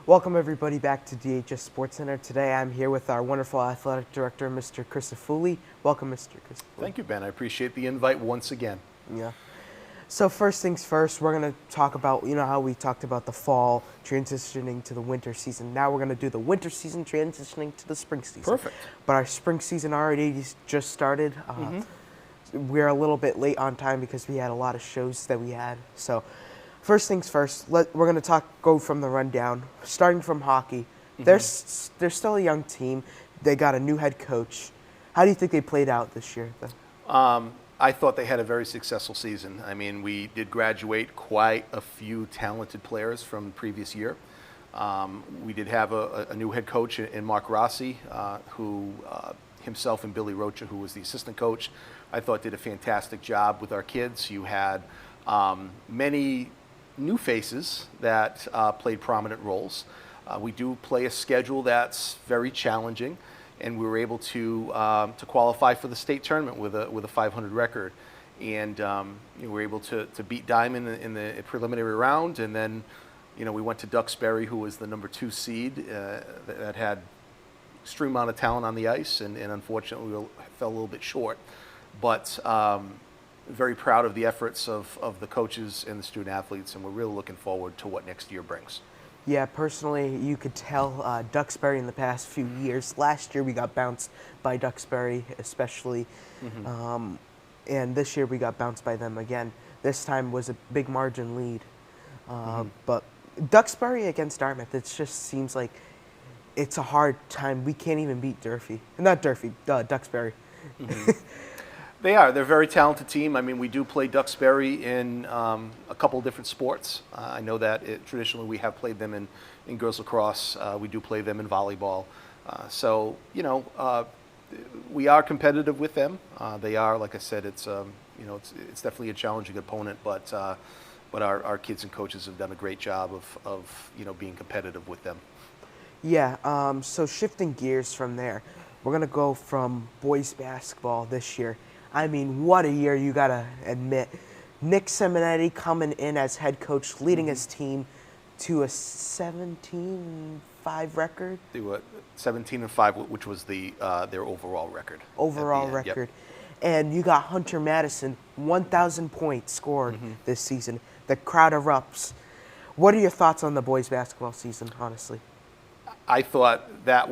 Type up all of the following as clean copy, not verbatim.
Welcome everybody back to DHS SportsCenter. Today I'm here with our wonderful athletic director, Mr. Christofuli. Welcome, Mr. Christofuli. Thank you, Ben. I appreciate the invite once again. Yeah. So first things first, we're going to talk about, how we talked about the fall transitioning to the winter season. Now we're going to do the winter season transitioning to the spring season. Perfect. But our spring season already just started. We're a little bit late on time because we had a lot of shows that we had. So first things first, we're going to go from the rundown, starting from hockey. They're still a young team. They got a new head coach. How do you think they played out this year, though? I thought they had a very successful season. I mean, we did graduate quite a few talented players from the previous year. We did have a new head coach in Mark Rossi, who himself and Billy Rocha, who was the assistant coach, I thought did a fantastic job with our kids. You had many new faces that played prominent roles. We do play a schedule that's very challenging, and we were able to qualify for the state tournament with a 500 record, and we were able to beat Diamond in the preliminary round, and then we went to Duxbury, who was the number 2 seed that had extreme amount of talent on the ice, and unfortunately we fell a little bit short, but very proud of the efforts of the coaches and the student athletes, and we're really looking forward to what next year brings. Yeah, personally, you could tell Duxbury in the past few years. Last year we got bounced by Duxbury, especially, and this year we got bounced by them again. This time was a big margin lead, but Duxbury against Dartmouth, it just seems like it's a hard time. We can't even beat Duxbury. They're a very talented team. I mean, we do play Duxbury in a couple of different sports. I know that traditionally we have played them in girls lacrosse. We do play them in volleyball. So we are competitive with them. They are, like I said, it's definitely a challenging opponent, but our kids and coaches have done a great job of being competitive with them. Yeah. So shifting gears from there, we're gonna go from boys basketball this year. I mean, what a year, you got to admit. Nick Simonetti coming in as head coach, leading his team to a 17-5 record. They were 17-5, which was their overall record. Overall record. Yep. And you got Hunter Madison, 1,000 points scored this season. The crowd erupts. What are your thoughts on the boys basketball season, honestly? I thought that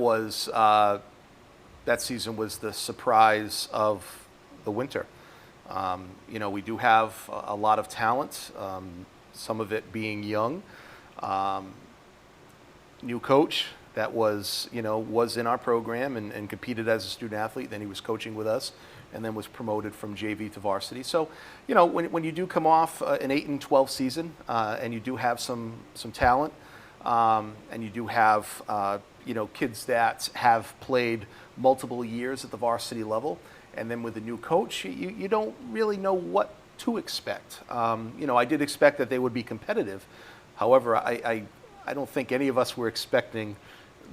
season was the surprise of the winter. We do have a lot of talent, some of it being young. New coach that was in our program and competed as a student athlete. Then he was coaching with us, and then was promoted from JV to varsity. So, when you do come off an 8-12 season, and you do have some talent, and you do have kids that have played multiple years at the varsity level. And then with a new coach, you don't really know what to expect. I did expect that they would be competitive. However, I don't think any of us were expecting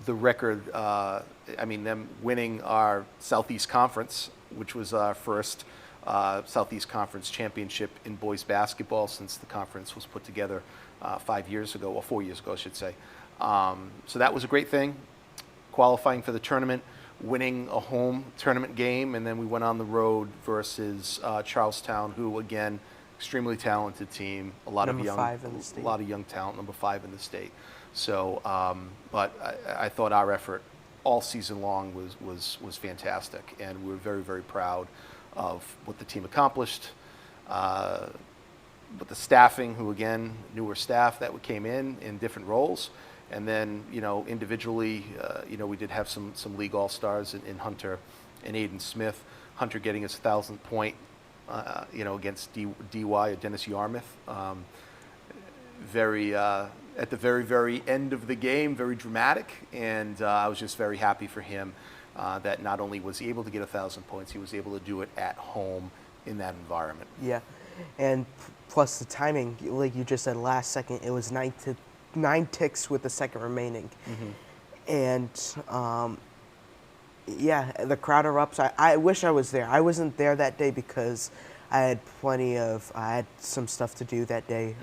the record. Them winning our Southeast Conference, which was our first Southeast Conference championship in boys basketball since the conference was put together 4 years ago, I should say. So that was a great thing. Qualifying for the tournament, winning a home tournament game, and then we went on the road versus Charlestown, who again, extremely talented team, a lot of young talent, number 5 in the state. So, but I thought our effort all season long was fantastic, and we were very, very proud of what the team accomplished. But the staffing, who again, newer staff that came in different roles. And then, individually, we did have some league all-stars in Hunter and Aiden Smith. Hunter getting his 1,000th point, against DY, Dennis Yarmouth. At the very, very end of the game, very dramatic. And I was just very happy for him that not only was he able to get 1,000 points, he was able to do it at home in that environment. Yeah, and plus the timing, like you just said, last second, it was 9 ticks with the second remaining. And the crowd erupts. I wish I was there. I wasn't there that day because I had some stuff to do that day.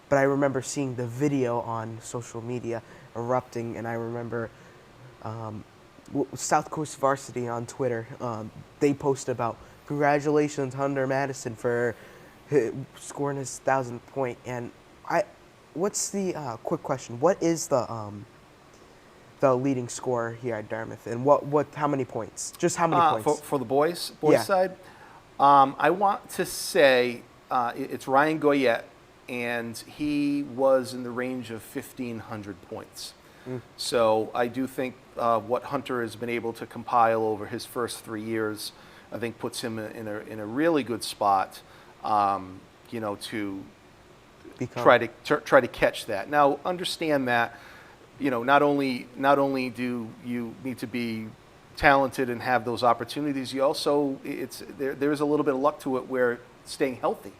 But I remember seeing the video on social media. erupting, and I remember South Coast Varsity on Twitter, they posted about congratulations Hunter Madison for scoring his 1,000th point. And what's the quick question? What is the leading scorer here at Dartmouth, and how many points? Just how many points for the boys Yeah. side? I want to say it's Ryan Goyette, and he was in the range of 1,500 points. So I do think what Hunter has been able to compile over his first 3 years, I think puts him in a really good spot, to try to catch that. Now, understand that, not only do you need to be talented and have those opportunities, you also there's a little bit of luck to it where staying healthy.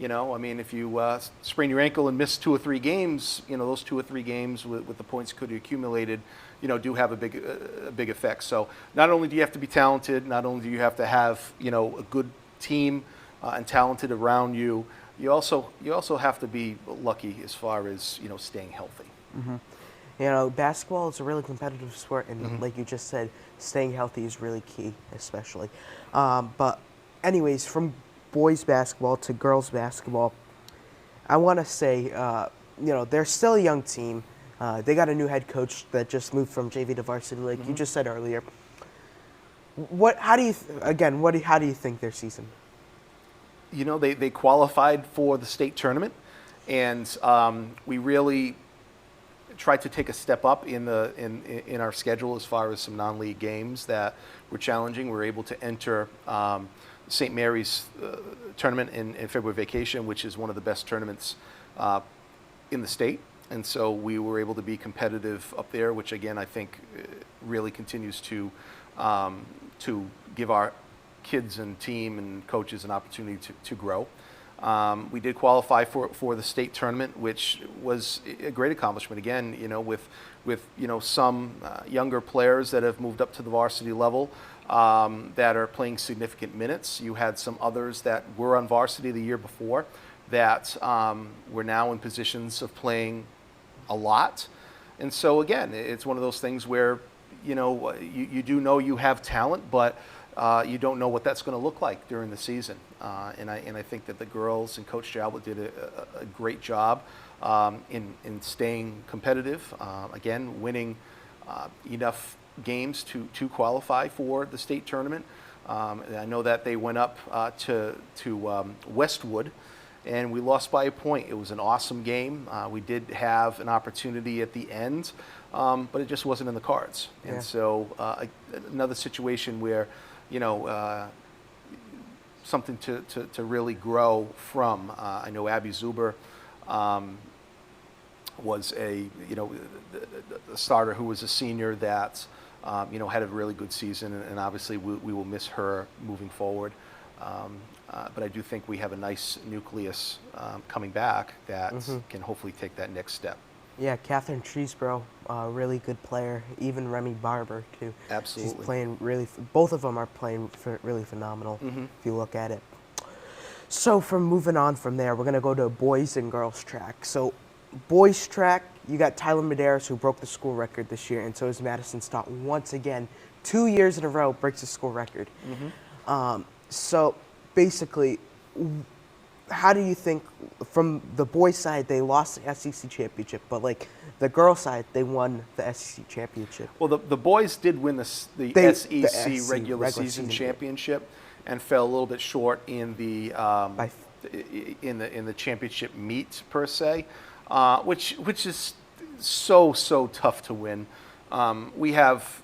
I mean, if you sprain your ankle and miss 2 or 3 games, those 2 or 3 games with the points could be accumulated, do have a big effect. So not only do you have to be talented, not only do you have to have, a good team and talented around you, you also have to be lucky as far as, staying healthy. Basketball is a really competitive sport, and like you just said, staying healthy is really key, especially. But anyways, from boys basketball to girls basketball, I want to say, they're still a young team. They got a new head coach that just moved from JV to varsity, like you just said earlier. How do you think their season? They qualified for the state tournament, and we really tried to take a step up in our schedule as far as some non-league games that were challenging. We were able to enter St. Mary's tournament in February vacation, which is one of the best tournaments in the state. And so we were able to be competitive up there, which again, I think really continues to give our kids and team and coaches an opportunity to grow. We did qualify for the state tournament, which was a great accomplishment. Again, with some younger players that have moved up to the varsity level that are playing significant minutes. You had some others that were on varsity the year before that were now in positions of playing a lot. And so again, it's one of those things where you do know you have talent, but you don't know what that's going to look like during the season. And I think that the girls and Coach Jalbert did a great job in staying competitive. Again, winning enough games to qualify for the state tournament. I know that they went up to Westwood, and we lost by a point. It was an awesome game. We did have an opportunity at the end, but it just wasn't in the cards. Yeah. And so another situation where something to really grow from. I know Abby Zuber was a starter who was a senior that had a really good season, and obviously we will miss her moving forward. But I do think we have a nice nucleus coming back that can hopefully take that next step. Yeah, Catherine Treesborough, really good player. Even Remy Barber, too. Absolutely. She's playing both of them are playing really phenomenal if you look at it. So moving on from there, we're going to go to boys and girls track. So boys track, you got Tyler Medeiros, who broke the school record this year, and so is Madison Stott once again. 2 years in a row breaks the school record. So basically, how do you think, from the boys' side, they lost the SEC championship, but like the girls' side, they won the SEC championship? Well, the boys did win the SEC regular season championship, and fell a little bit short in the in the championship meet per se, which is so tough to win. We have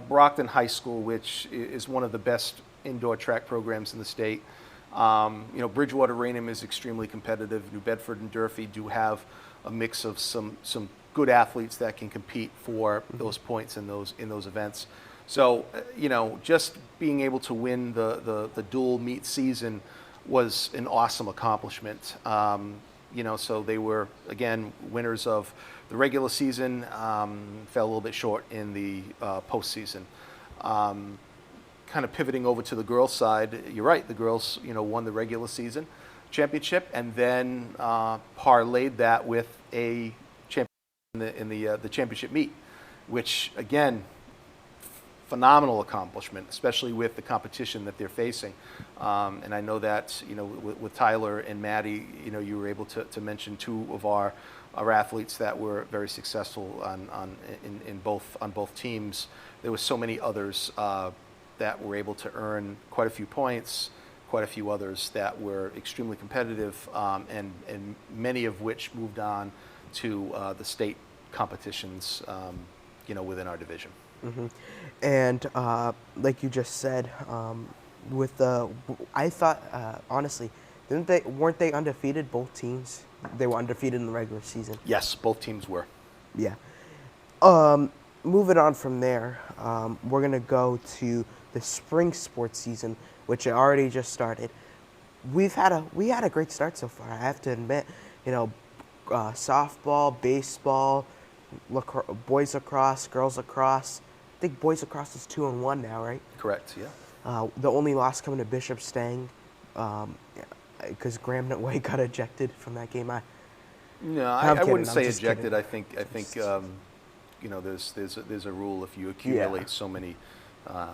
Brockton High School, which is one of the best indoor track programs in the state. Bridgewater Raynham is extremely competitive. New Bedford and Durfee do have a mix of some good athletes that can compete for those points in those events. So just being able to win the dual meet season was an awesome accomplishment. So they were again winners of the regular season. Fell a little bit short in the postseason. Kind of pivoting over to the girls' side, you're right. The girls, won the regular season championship, and then parlayed that with a championship the championship meet, which again, phenomenal accomplishment, especially with the competition that they're facing. And I know that, with Tyler and Maddie, you were able to mention two of our athletes that were very successful on both teams. There were so many others that were able to earn quite a few points, quite a few others that were extremely competitive, and many of which moved on to the state competitions, within our division. Mm-hmm. And like you just said, I thought honestly, weren't they undefeated? Both teams, they were undefeated in the regular season. Yes, both teams were. Yeah. Moving on from there, we're gonna go to the spring sports season, which already just started. We had a great start so far. I have to admit, softball, baseball, boys lacrosse, girls lacrosse. I think boys lacrosse is 2-1 now, right? Correct. Yeah. The only loss coming to Bishop Stang, because Graham White got ejected from that game. No, I wouldn't say ejected. Kidding. I think there's a rule if you accumulate so many, a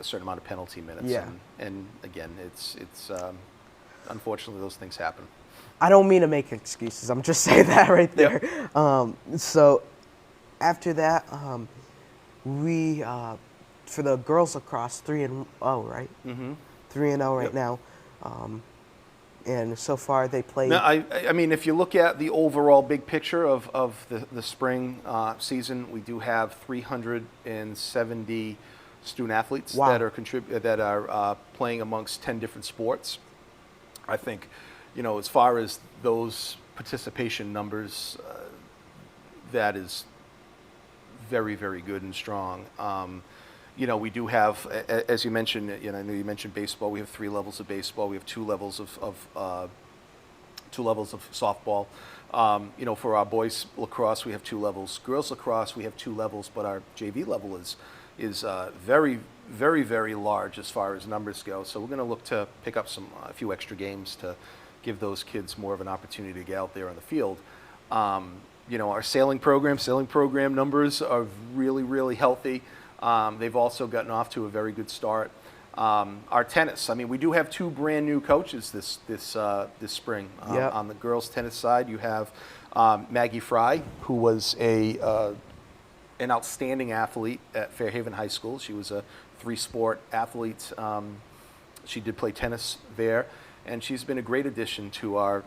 certain amount of penalty minutes. Yeah. And again, it's unfortunately those things happen. I don't mean to make excuses. I'm just saying that right there. Yep. So after that, we for the girls lacrosse 3-0, right? Mm-hmm. 3-0 right now, and so far they played. No, I mean, if you look at the overall big picture of the spring season, we do have 370 student athletes that are playing amongst 10 different sports. I think, as far as those participation numbers, that is very, very good and strong. We do have, as you mentioned, I know you mentioned baseball. We have 3 levels of baseball. We have 2 levels of softball. For our boys lacrosse, we have 2 levels. Girls lacrosse, we have 2 levels, but our JV level is very, very, very large as far as numbers go. So we're going to look to pick up a few extra games to give those kids more of an opportunity to get out there on the field. Our sailing program numbers are really, really healthy. They've also gotten off to a very good start. Our tennis, we do have 2 brand new coaches this spring. Yep. On the girls tennis side, you have Maggie Fry, who was an outstanding athlete at Fairhaven High School. She was a 3-sport athlete. She did play tennis there, and she's been a great addition to our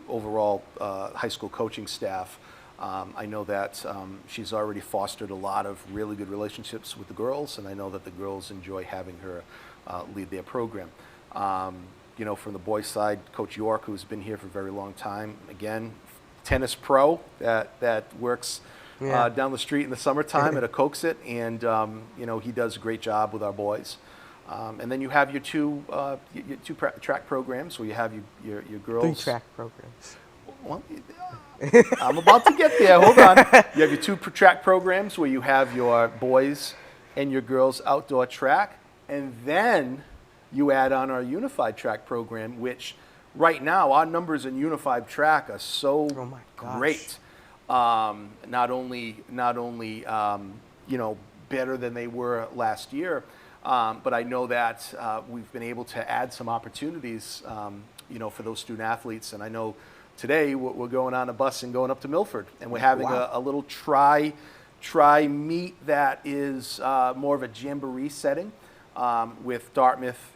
overall high school coaching staff. I know that she's already fostered a lot of really good relationships with the girls, and I know that the girls enjoy having her lead their program. From the boys' side, Coach York, who's been here for a very long time, again, tennis pro that works down the street in the summertime at a Coaxit, and he does a great job with our boys. And then you have your two track programs, where you have your girls. 3 track programs. Well, I'm about to get there. Hold on. You have your 2 track programs, where you have your boys and your girls outdoor track, and then you add on our unified track program, which right now our numbers in unified track are so great. Not only better than they were last year, but I know that we've been able to add some opportunities, for those student athletes. And I know today we're going on a bus and going up to Milford, and we're having a little try meet that is more of a jamboree setting with Dartmouth,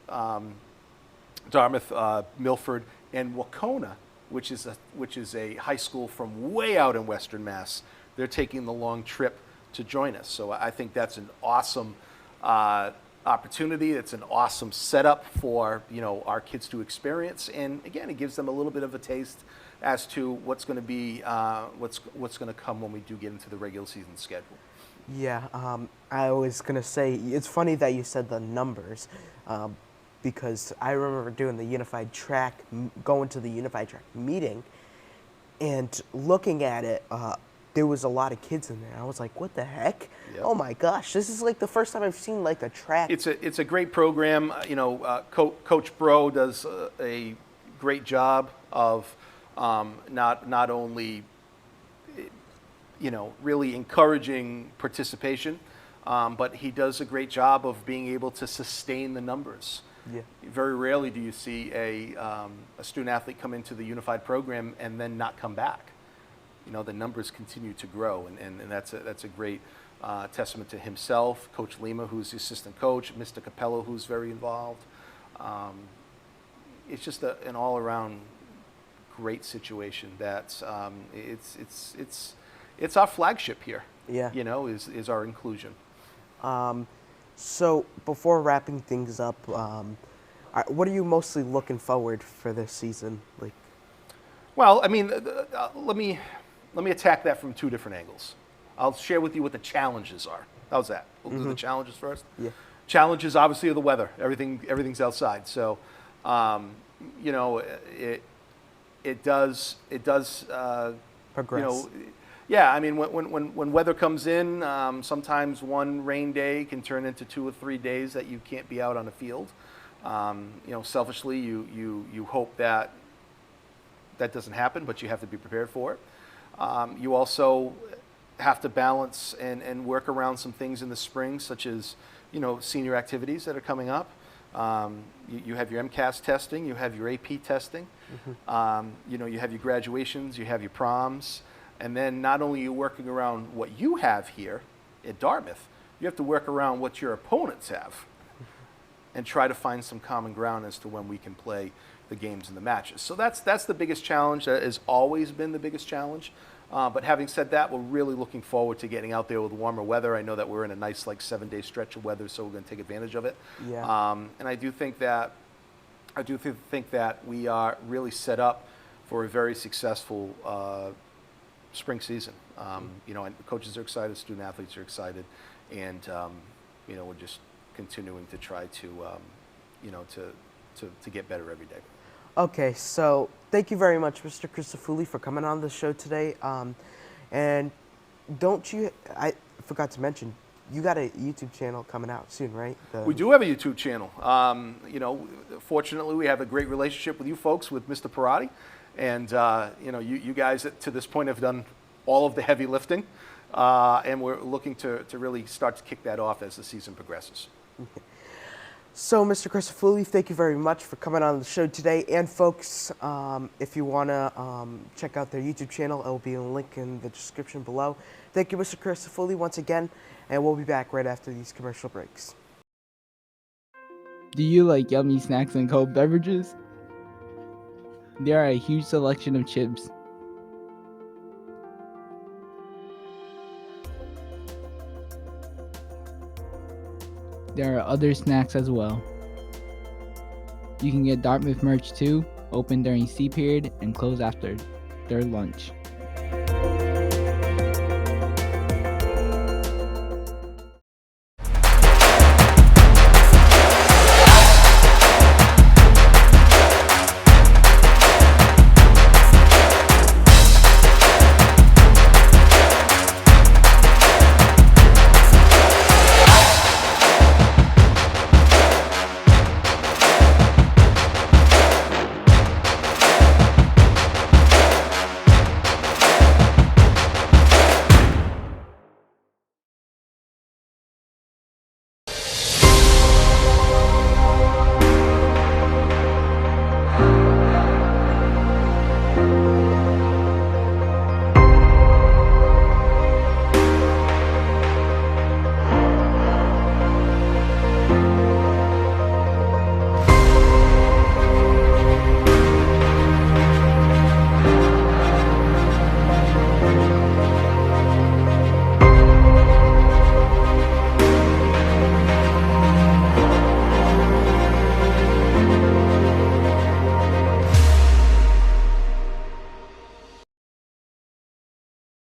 Milford, and Wacona, which is a high school from way out in Western Mass. They're taking the long trip to join us. So I think that's an awesome opportunity. It's an awesome setup for our kids to experience, and again, it gives them a little bit of a taste as to what's going to be what's going to come when we do get into the regular season schedule. Yeah, I was gonna say, it's funny that you said the numbers, because I remember doing the unified track, going to the unified track meeting, and looking at it. There was a lot of kids in there. I was like, what the heck? Yep. Oh my gosh, this is like the first time I've seen like a track. It's a great program. Coach Bro does a great job of not only really encouraging participation. But he does a great job of being able to sustain the numbers. Yeah. Very rarely do you see a student athlete come into the unified program and then not come back. The numbers continue to grow, and that's a great testament to himself, Coach Lima, who's the assistant coach, Mr. Capello, who's very involved. It's just an all-around great situation. That's it's our flagship here. Yeah. Is our inclusion. So before wrapping things up, what are you mostly looking forward for this season? Well, I mean, let me attack that from two different angles. I'll share with you what the challenges are. How's that? We'll do the challenges first. Yeah. Challenges obviously are the weather. Everything's outside. So, it does Progress. Yeah, I mean, when weather comes in, sometimes one rain day can turn into 2 or 3 days that you can't be out on the field. Selfishly, you hope that doesn't happen, but you have to be prepared for it. You also have to balance and work around some things in the spring, such as, senior activities that are coming up. You have your MCAS testing, you have your AP testing, you have your graduations, you have your proms. And then not only are you working around what you have here at Dartmouth, you have to work around what your opponents have and try to find some common ground as to when we can play the games and the matches. So that's the biggest challenge. That has always been the biggest challenge. But having said that, we're really looking forward to getting out there with warmer weather. I know that we're in a nice 7-day stretch of weather, so we're going to take advantage of it. Yeah. And I do think that we are really set up for a very successful spring season. And coaches are excited, student athletes are excited, and we're just continuing to try to get better every day. Okay, so thank you very much, Mr. Crisafulli, for coming on the show today. And I forgot to mention, you got a YouTube channel coming out soon, right? We do have a YouTube channel. Fortunately, we have a great relationship with you folks, with Mr. Parati. And, you guys to this point have done all of the heavy lifting. And we're looking to really start to kick that off as the season progresses. So, Mr. Crisafulli, thank you very much for coming on the show today. And, folks, if you want to check out their YouTube channel, it will be a link in the description below. Thank you, Mr. Crisafulli, once again. And we'll be back right after these commercial breaks. Do you like yummy snacks and cold beverages? There are a huge selection of chips. There are other snacks as well. You can get Dartmouth merch too, open during C period and close after their lunch.